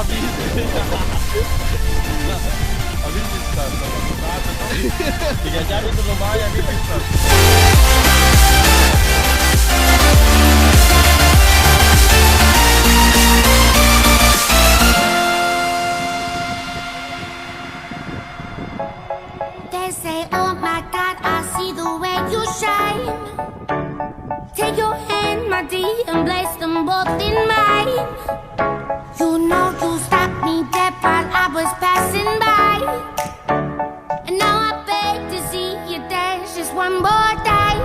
habis. Habis Ustaz. Kalau 3 jam itu lumayan nih Ustaz. They say, oh my God, I see the way you shine. Take your hand, my dear, and place them both in mine. You know you stopped me dead while I was passing by. And now I beg to see you dance just one more time.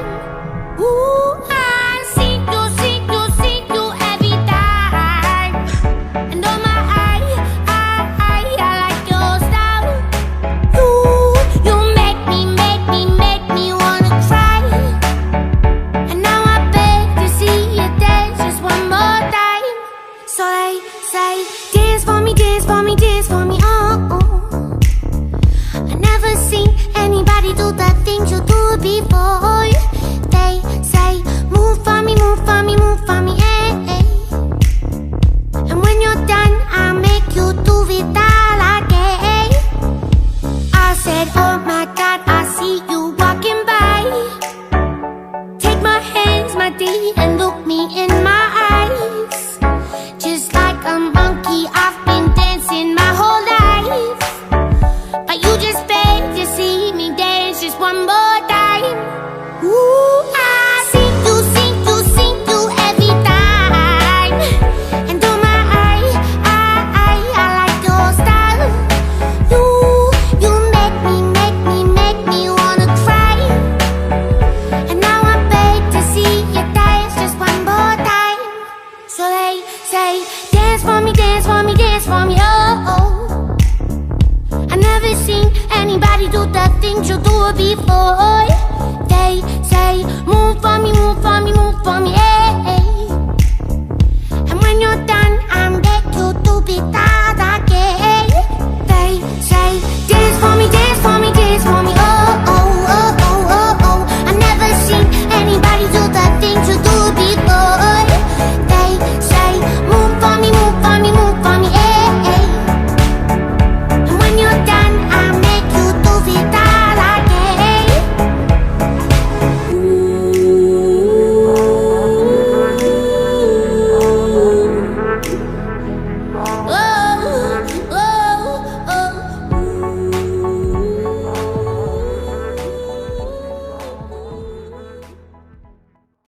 Ooh, I see you every time. And oh my, I like your style. You make me wanna cry. And now I beg to see you dance just one more time. So they say, dance for me, dance for me, dance for me, oh, oh. I never seen anybody do the things you do before. They say, move for me, move for me, move for me, eh, eh. And when you're done, I'll make you do it all again. I said, oh my God, I see you walking by. Take my hands, my dear, and look me in my eyes. Just like a monkey, I've been dancing my whole life. But you just beg to see me dance just one more time. Ooh, I see you every time. And oh my, I like your style. You make me wanna cry. And now I beg to see you dance just one more time. So they say, dance for me, dance for me, dance for me, oh, oh. I never seen anybody do the things you do before. They say, move for me, move for me, move for me,